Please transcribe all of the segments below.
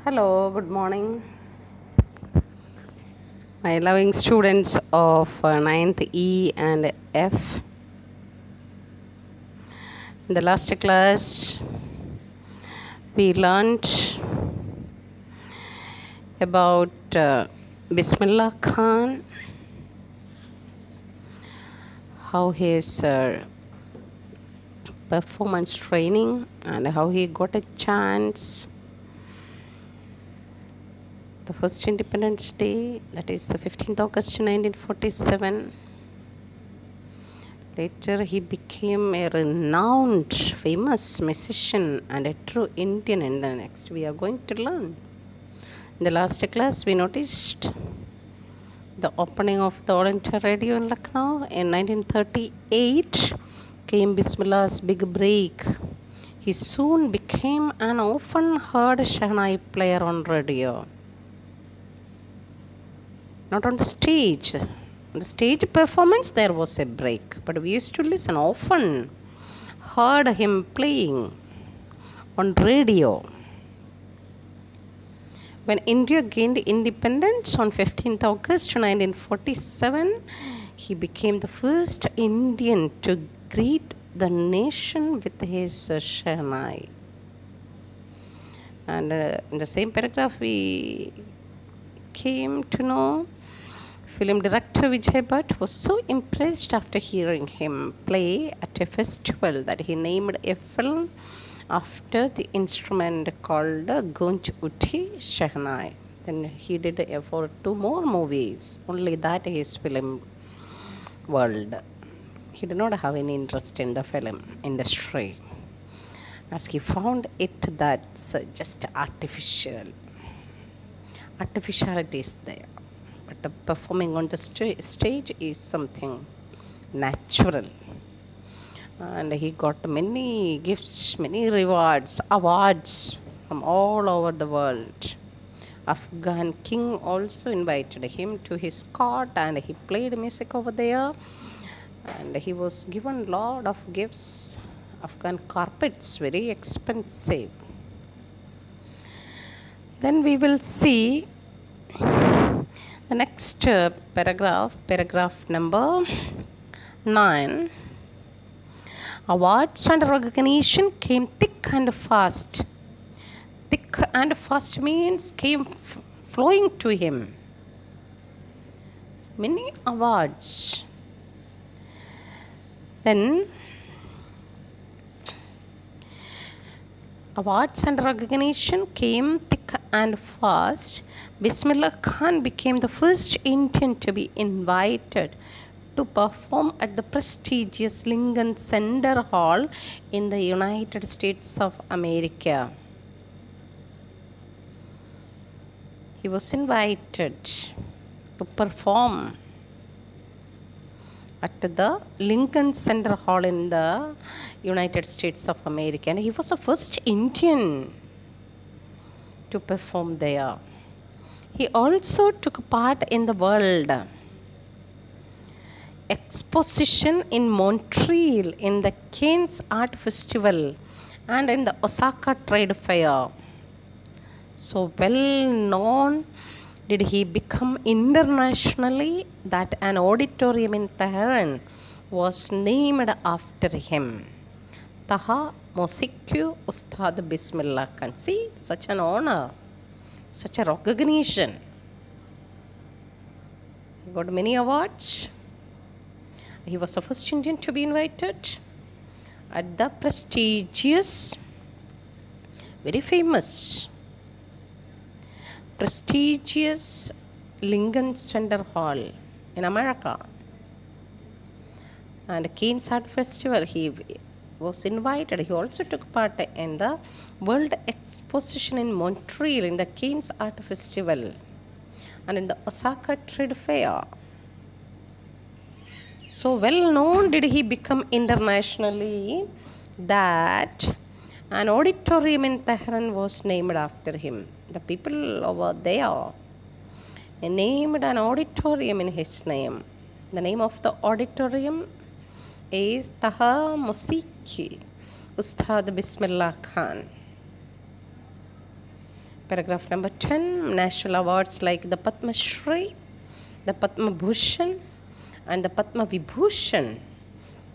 Hello, good morning, my loving students of ninth E and F. In the last class, we learned about Bismillah Khan, how his performance training and how he got a chance. The first Independence Day, that is the 15th August 1947. Later, he became a renowned, famous musician and a true Indian. And the next, we are going to learn. In the last class, we noticed the opening of the All India Radio in Lucknow in 1938 came Bismillah's big break. He soon became an often heard Shahnai player on radio. Not on the stage. On the stage performance, there was a break, but we used to listen often, heard him playing on radio. When India gained independence on 15th August 1947, he became the first Indian to greet the nation with his Shahnai. And in the same paragraph, we came to know film director Vijay Bhatt was so impressed after hearing him play at a festival that he named a film after the instrument called Gunj Uthi Shahnai. Then he did for 2 more movies. Only that is film world. He did not have any interest in the film industry, as he found it that's just artificial. Artificiality is there, but performing on the stage is something natural. And he got many gifts, many rewards, awards from all over the world. Afghan king also invited him to his court and he played music over there, and he was given lot of gifts. Afghan carpets, very expensive. Then we will see the next paragraph number 9. Awards and recognition came thick and fast. Thick and fast means came flowing to him. Many awards. Then awards and recognition came thick and fast. Bismillah Khan became the first Indian to be invited to perform at the prestigious Lincoln Center Hall in the United States of America. He was invited to perform at the Lincoln Center Hall in the United States of America, and he was the first Indian to perform there. He also took part in the World Exposition in Montreal, in the Cannes Art Festival, and in the Osaka Trade Fair. So well known did he become internationally that an auditorium in Tehran was named after him. Taha Mosikyu Ustad Bismillah Khan. See, such an honor, such a recognition. He got many awards. He was the first Indian to be invited at the prestigious, very famous, prestigious Lincoln Center Hall in America. And Cannes Art Festival, he was invited. He also took part in the World Exposition in Montreal, in the Cannes Art Festival, and in the Osaka Trade Fair. So well known did he become internationally that an auditorium in Tehran was named after him. The people over there named an auditorium in his name. The name of the auditorium is Taha Mosikyu Ustad Bismillah Khan. Paragraph number 10. National awards like the Padma Shri, the Padma Bhushan, and the Padma Vibhushan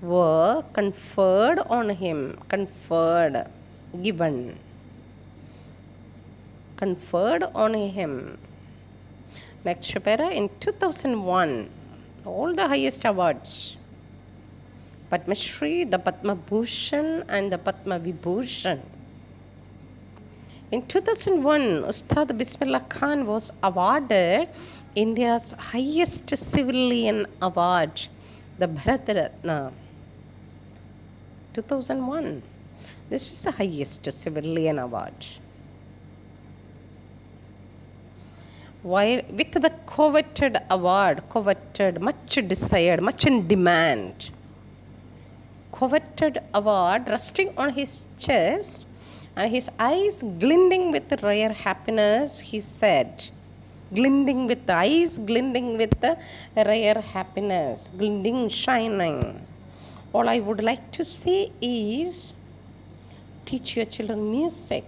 were conferred on him. Conferred on him. Next para, in 2001, all the highest awards, Padma Shri, the Padma Bhushan, and the Padma Vibhushan. In 2001, Ustad Bismillah Khan was awarded India's highest civilian award, the Bharat Ratna. 2001. This is the highest civilian award. While with the coveted award, much desired, much in demand, coveted award resting on his chest and his eyes glinting with rare happiness, he said, glinting with the eyes, glinting with the rare happiness, glinting, shining. All I would like to say is, teach your children music.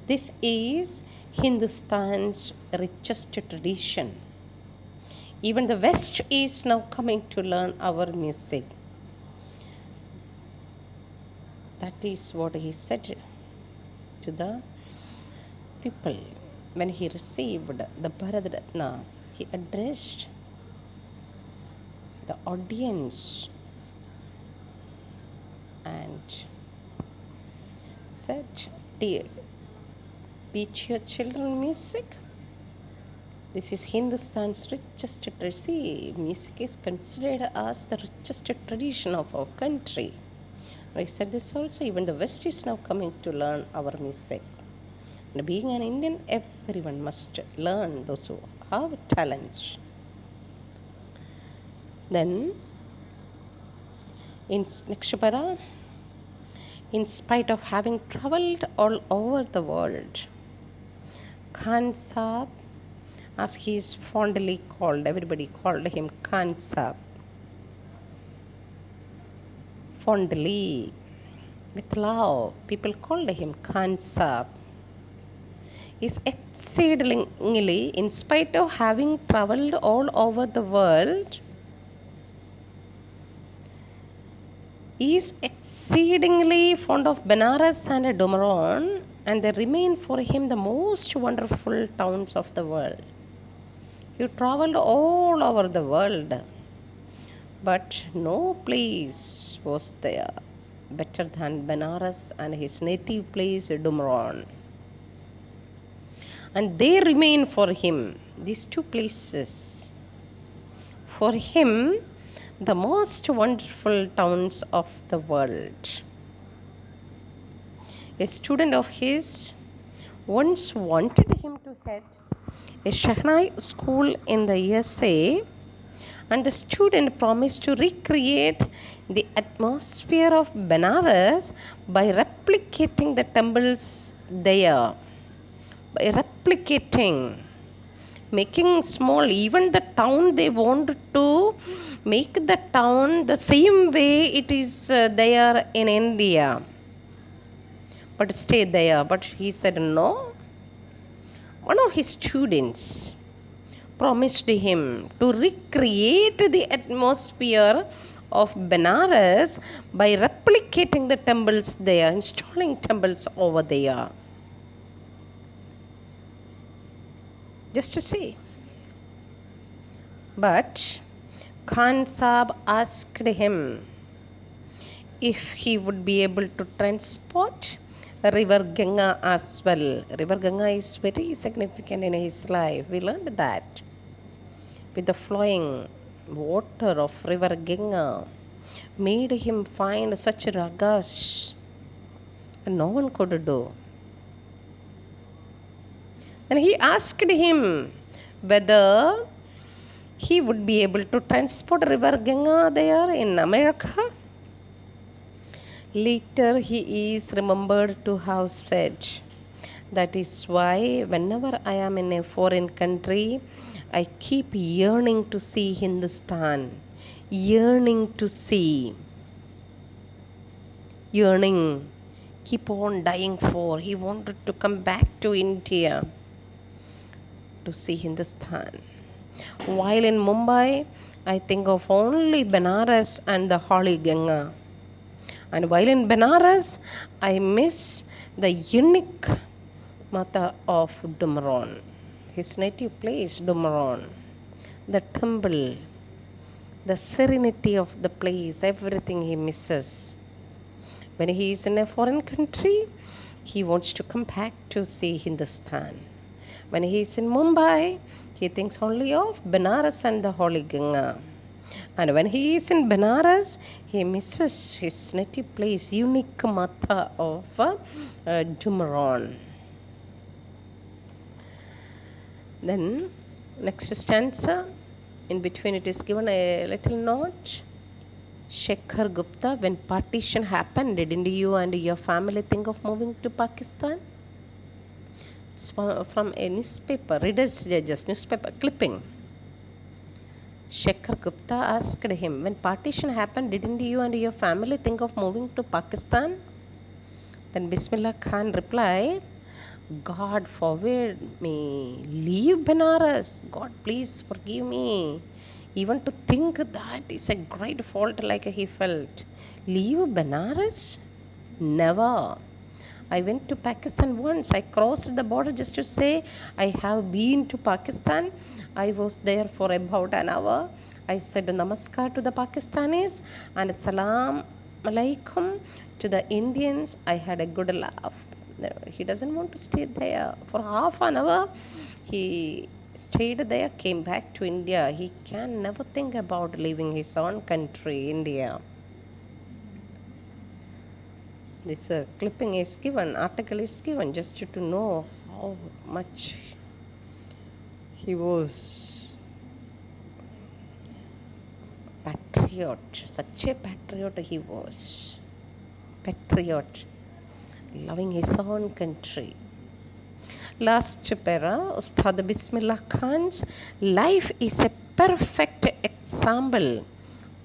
This is Hindustan's richest tradition. Even the West is now coming to learn our music. That is what he said to the people when he received the Bharat Ratna. He addressed the audience and said, teach your children music. This is Hindustan's richest tradition. Music is considered as the richest tradition of our country. I said this also, even the West is now coming to learn our music. And being an Indian, everyone must learn, those who have talents. Then, in next para, in spite of having travelled all over the world, Khan Saab, as he is fondly called, everybody called him Khan Saab, fondly, with love, people called him Khan Saab, is exceedingly, in spite of having travelled all over the world, is exceedingly fond of Benares and Dumraon, and they remain for him the most wonderful towns of the world. He travelled all over the world, but no place was there better than Benares and his native place Dumraon. And they remain for him, these two places, for him, the most wonderful towns of the world. A student of his once wanted him to head a Shehnai school in the USA, and the student promised to recreate the atmosphere of Benares by replicating the temples there. By replicating, making small, even the town, they want to make the town the same way it is there in India, but stay there. But he said no. One of his students promised him to recreate the atmosphere of Benares by replicating the temples there, installing temples over there. Just to see. But Khan Saab asked him if he would be able to transport River Ganga as well. River Ganga is very significant in his life. We learned that. With the flowing water of River Ganga made him find such ragas and no one could do. Then he asked him whether he would be able to transport River Ganga there in America. Later he is remembered to have said, that is why whenever I am in a foreign country, I keep yearning to see Hindustan. Yearning to see. Yearning. keep on dying for. He wanted to come back to India to see Hindustan. While in Mumbai, I think of only Benares and the Holy Ganga. And while in Benares, I miss the unique Mata of Dummeron, his native place, Dummeron, the temple, the serenity of the place, everything he misses. When he is in a foreign country, he wants to come back to see Hindustan. When he is in Mumbai, he thinks only of Benares and the Holy Ganga. And when he is in Benares, he misses his native place, unique Mata of Dummeron. Then, next stanza, in between it is given a little note. Shekhar Gupta, when partition happened, didn't you and your family think of moving to Pakistan? It's from a newspaper, Reader's Digest newspaper clipping. Shekhar Gupta asked him, when partition happened, didn't you and your family think of moving to Pakistan? Then Bismillah Khan replied, God forbid me, leave Benares. God, please forgive me. Even to think that is a great fault, like he felt. Leave Benares? Never. I went to Pakistan once. I crossed the border just to say I have been to Pakistan. I was there for about an hour. I said namaskar to the Pakistanis and salam alaikum to the Indians. I had a good laugh. He doesn't want to stay there. For half an hour, he stayed there, came back to India. He can never think about leaving his own country, India. This clipping is given, article is given just to know how much he was patriot. Such a patriot he was. Patriot, loving his own country. Last para, Ustad Bismillah Khan's life is a perfect example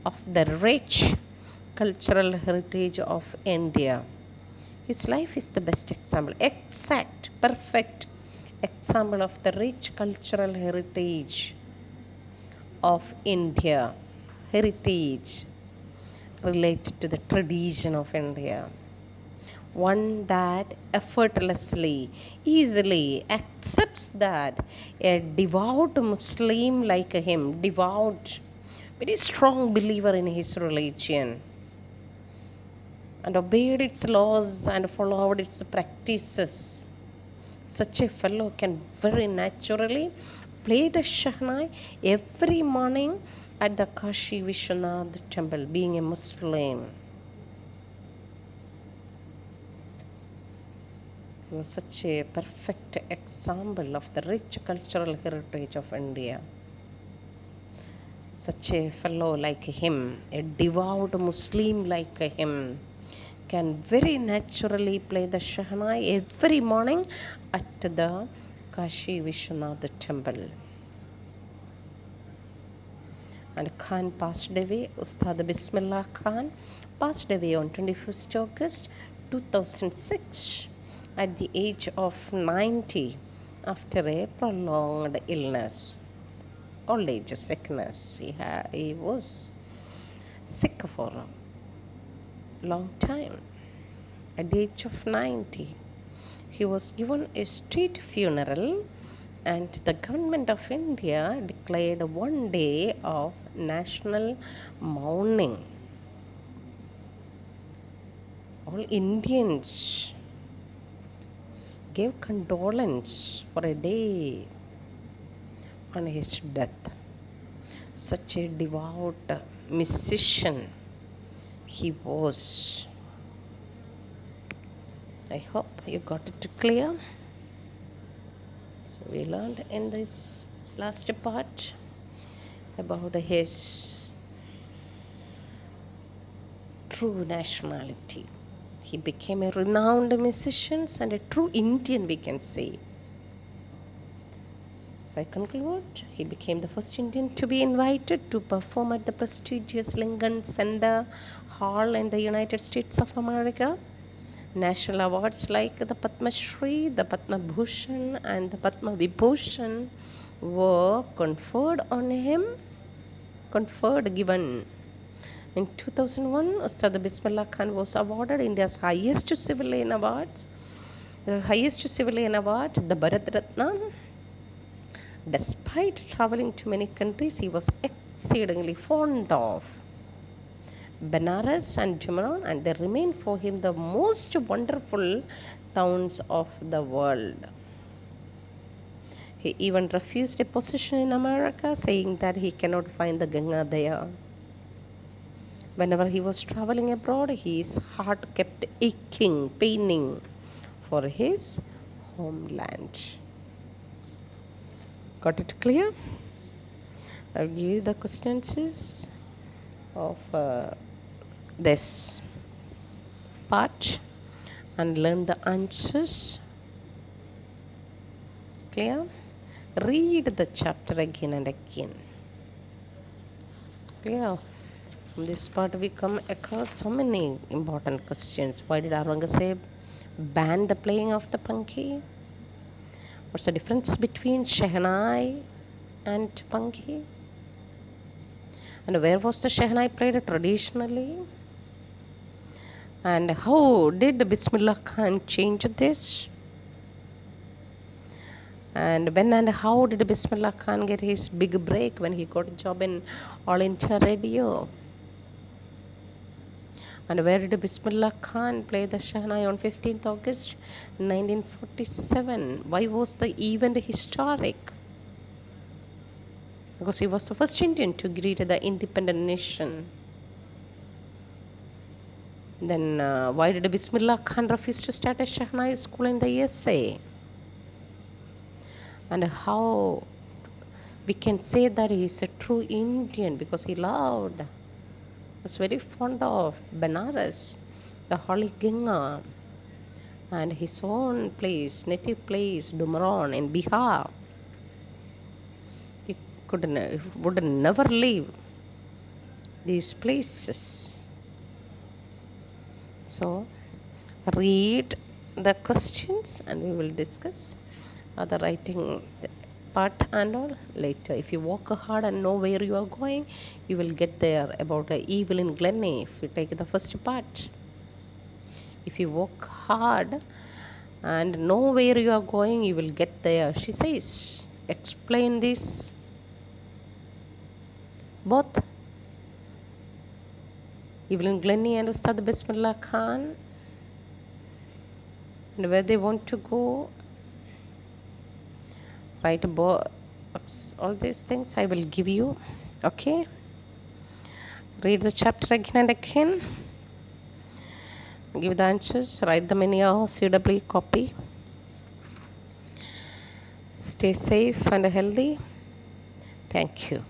of the rich cultural heritage of India. His life is the best example, exact, perfect example of the rich cultural heritage of India, heritage related to the tradition of India. One that effortlessly, easily accepts that a devout Muslim like him, devout, very strong believer in his religion, and obeyed its laws and followed its practices. Such a fellow can very naturally play the Shahnai every morning at the Kashi Vishwanath temple, being a Muslim. He was such a perfect example of the rich cultural heritage of India. Such a fellow like him, a devout Muslim like him, can very naturally play the Shahnai every morning at the Kashi Vishwanath temple. And Khan passed away, Ustad Bismillah Khan passed away on 21st August 2006 at the age of 90 after a prolonged illness, old age sickness. He was sick for a long time. At the age of 90, he was given a state funeral, and the government of India declared one day of national mourning. All Indians gave condolence for a day on his death. Such a devout musician he was. I hope you got it clear. So we learned in this last part about his true nationality. He became a renowned musician and a true Indian, we can say. So I conclude, he became the first Indian to be invited to perform at the prestigious Lincoln Center Hall in the United States of America. National awards like the Padma Shri, the Padma Bhushan, and the Padma Vibhushan were given. In 2001, Ustad Bismillah Khan was awarded India's highest civilian awards, the Bharat Ratna. Despite traveling to many countries, he was exceedingly fond of Benares and Jumran, and they remain for him the most wonderful towns of the world. He even refused a position in America, saying that he cannot find the Ganga there. Whenever he was traveling abroad, his heart kept aching, paining for his homeland. Got it clear? I'll give you the questions of this part and learn the answers. Clear? Read the chapter again and again. Clear? From this part we come across so many important questions. Why did Aurangzeb ban the playing of the Pankhi? What's the difference between Shehnai and Pankhi? And where was the Shehnai played traditionally? And how did Bismillah Khan change this? And when and how did Bismillah Khan get his big break when he got a job in All India Radio? And where did Bismillah Khan play the Shehnai on 15th August 1947? Why was the event historic? Because he was the first Indian to greet the independent nation. Then why did Bismillah Khan refuse to start a Shehnai school in the USA? And how we can say that he is a true Indian? Because he was very fond of Benares, the Holy Ganga, and his own place, native place, Dumran in Bihar. He would never leave these places. So read the questions and we will discuss the writing part and all later. If you work hard and know where you are going, you will get there. About Evelyn Glennie, if you take the first part. If you work hard and know where you are going, you will get there. She says, explain this. Both Evelyn Glennie and Ustad Bismillah Khan, and where they want to go. Write all these things I will give you. Okay, read the chapter again and again, give the answers, write them in your CW copy. Stay safe and healthy. Thank you.